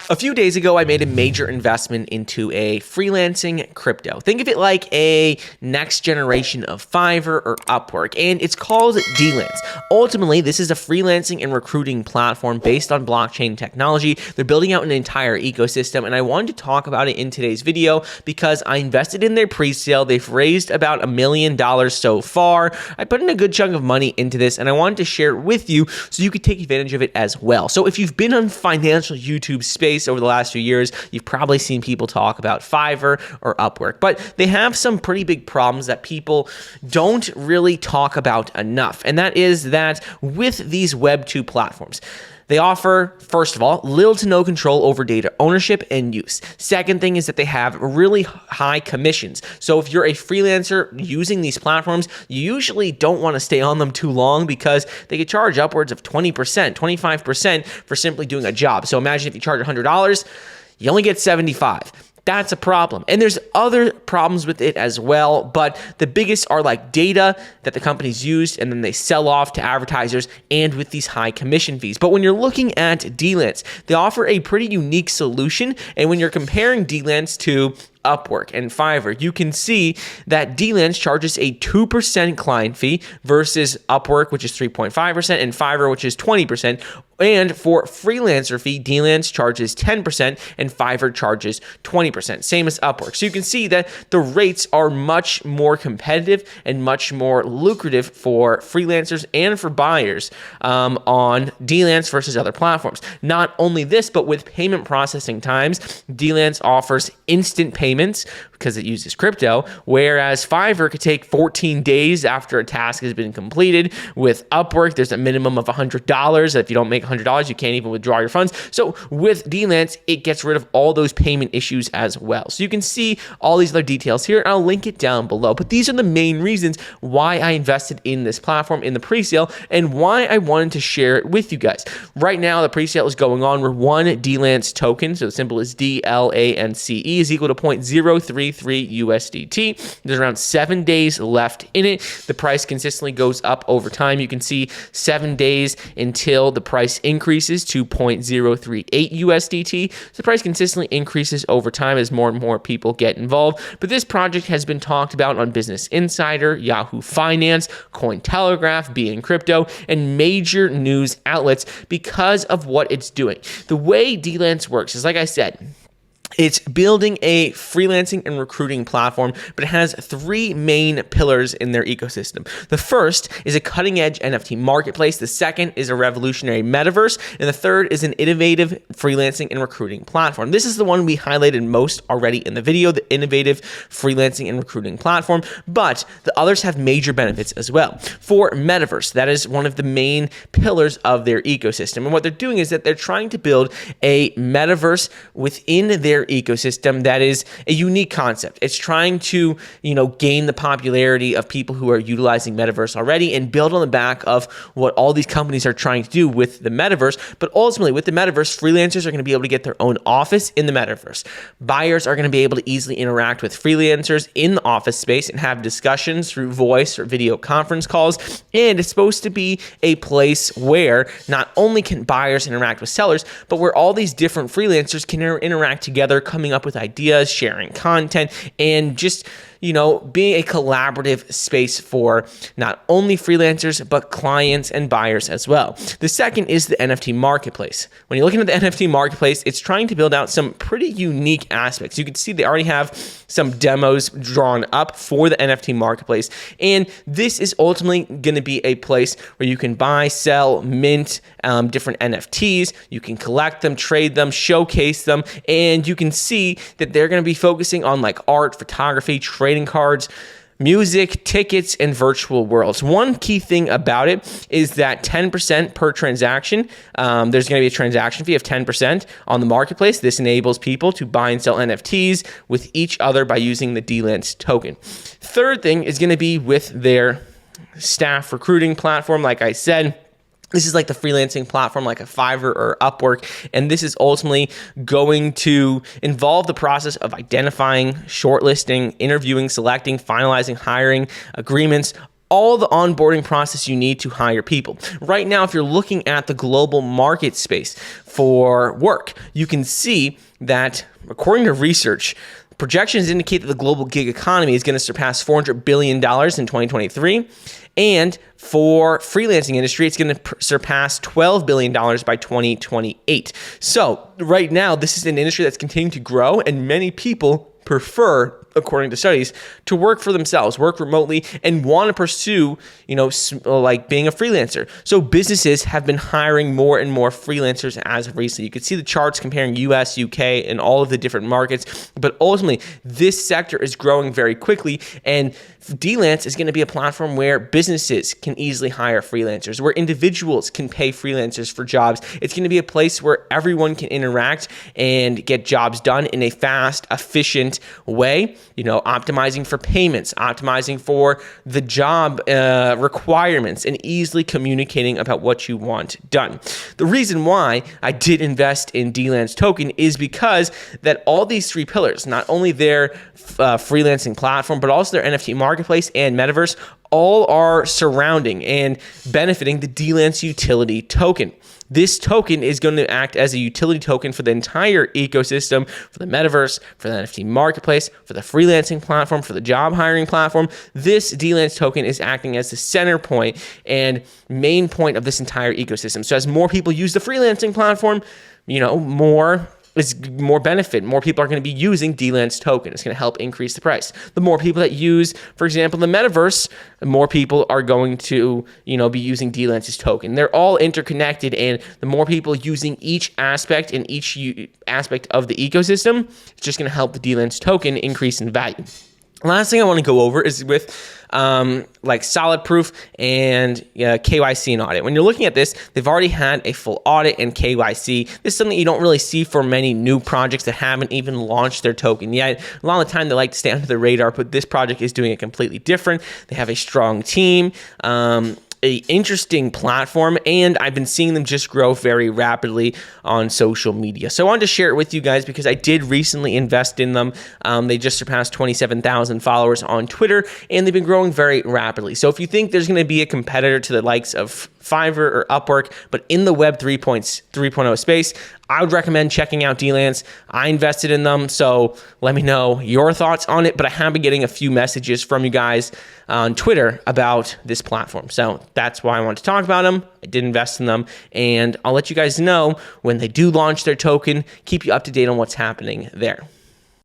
A few days ago, I made a major investment into a freelancing crypto. Think of it like a next generation of Fiverr or Upwork, and it's called Deelance. Ultimately, this is a freelancing and recruiting platform based on blockchain technology. They're building out an entire ecosystem, and I wanted to talk about it in today's video because I invested in their pre-sale. They've raised about $1 million so far. I put in a good chunk of money into this, and I wanted to share it with you so you could take advantage of it as well. So if you've been on financial YouTube space over the last few years, you've probably seen people talk about Fiverr or Upwork, but they have some pretty big problems that people don't really talk about enough. And that is that with these Web 2 platforms, they offer, first of all, little to no control over data ownership and use. Second thing is that they have really high commissions. So if you're a freelancer using these platforms, you usually don't want to stay on them too long because they could charge upwards of 20%, 25% for simply doing a job. So imagine if you charge $100, you only get 75. That's a problem. And there's other problems with it as well, but the biggest are like data that the companies use and then they sell off to advertisers and with these high commission fees. But when you're looking at Deelance, they offer a pretty unique solution. And when you're comparing Deelance to Upwork and Fiverr, you can see that Deelance charges a 2% client fee versus Upwork, which is 3.5%, and Fiverr, which is 20%. And for freelancer fee, Deelance charges 10% and Fiverr charges 20%, same as Upwork. So you can see that the rates are much more competitive and much more lucrative for freelancers and for buyers on Deelance versus other platforms. Not only this, but with payment processing times, Deelance offers instant payments because it uses crypto, whereas Fiverr could take 14 days after a task has been completed. With Upwork, there's a minimum of $100. If you don't make $100, you can't even withdraw your funds. So with Deelance, it gets rid of all those payment issues as well. So you can see all these other details here. I'll link it down below. But these are the main reasons why I invested in this platform in the pre-sale and why I wanted to share it with you guys. Right now, the pre-sale is going on where one Deelance token, so the symbol is DLANCE, is equal to 0.033 USDT. There's around 7 days left in it. The price consistently goes up over time. You can see 7 days until the price increases to 0.038 USDT. So the price consistently increases over time as more and more people get involved. But this project has been talked about on Business Insider, Yahoo Finance, Cointelegraph, Being Crypto, and major news outlets because of what it's doing. The way Deelance works is, like I said, it's building a freelancing and recruiting platform, but it has three main pillars in their ecosystem. The first is a cutting-edge NFT marketplace. The second is a revolutionary Metaverse. And the third is an innovative freelancing and recruiting platform. This is the one we highlighted most already in the video, the innovative freelancing and recruiting platform, but the others have major benefits as well. For Metaverse, that is one of the main pillars of their ecosystem. And what they're doing is that they're trying to build a Metaverse within their ecosystem that is a unique concept. It's trying to, gain the popularity of people who are utilizing Metaverse already and build on the back of what all these companies are trying to do with the Metaverse. But ultimately, with the Metaverse, freelancers are going to be able to get their own office in the Metaverse. Buyers are going to be able to easily interact with freelancers in the office space and have discussions through voice or video conference calls. And it's supposed to be a place where not only can buyers interact with sellers, but where all these different freelancers can interact together, coming up with ideas, sharing content, and just being a collaborative space for not only freelancers, but clients and buyers as well. The second is the NFT marketplace. When you're looking at the NFT marketplace, it's trying to build out some pretty unique aspects. You can see they already have some demos drawn up for the NFT marketplace. And this is ultimately going to be a place where you can buy, sell, mint different NFTs. You can collect them, trade them, showcase them, and you can see that they're going to be focusing on like art, photography, trading cards, music, tickets, and virtual worlds. One key thing about it is that 10% per transaction, there's going to be a transaction fee of 10% on the marketplace. This enables people to buy and sell NFTs with each other by using the Deelance token. Third thing is going to be with their staff recruiting platform. Like I said, this is like the freelancing platform like a Fiverr or Upwork, and this is ultimately going to involve the process of identifying, shortlisting, interviewing, selecting, finalizing, hiring, agreements, all the onboarding process you need to hire people. Right now, if you're looking at the global market space for work, you can see that according to research, projections indicate that the global gig economy is going to surpass $400 billion in 2023. And for freelancing industry, it's going to surpass $12 billion by 2028. So right now, this is an industry that's continuing to grow, and many people prefer, according to studies, to work for themselves, work remotely, and want to pursue, like being a freelancer. So businesses have been hiring more and more freelancers as of recently. You can see the charts comparing US, UK, and all of the different markets, but ultimately, this sector is growing very quickly, and Deelance is going to be a platform where businesses can easily hire freelancers, where individuals can pay freelancers for jobs. It's going to be a place where everyone can interact and get jobs done in a fast, efficient way, optimizing for payments, optimizing for the job requirements, and easily communicating about what you want done. The reason why I did invest in Deelance token is because that all these three pillars, not only their freelancing platform, but also their NFT marketplace and Metaverse, all are surrounding and benefiting the Deelance utility token. This token is going to act as a utility token for the entire ecosystem, for the Metaverse, for the NFT marketplace, for the freelancing platform, for the job hiring platform. This Deelance token is acting as the center point and main point of this entire ecosystem. So as more people use the freelancing platform, more benefit. More people are going to be using Deelance token. It's going to help increase the price. The more people that use, for example, the Metaverse, more people are going to, be using Deelance's token. They're all interconnected, and the more people using each aspect in each aspect of the ecosystem, it's just going to help the Deelance token increase in value. Last thing I want to go over is with solid proof and KYC and audit. When you're looking at this, they've already had a full audit and KYC. This is something you don't really see for many new projects that haven't even launched their token yet. A lot of the time they like to stay under the radar, but this project is doing it completely different. They have a strong team, a interesting platform, and I've been seeing them just grow very rapidly on social media. So I wanted to share it with you guys because I did recently invest in them. They just surpassed 27,000 followers on Twitter, and they've been growing very rapidly. So if you think there's going to be a competitor to the likes of Fiverr or Upwork, but in the Web 3.0 space, I would recommend checking out Deelance. I invested in them, so let me know your thoughts on it. But I have been getting a few messages from you guys on Twitter about this platform. So that's why I want to talk about them. I did invest in them, and I'll let you guys know when they do launch their token, keep you up to date on what's happening there.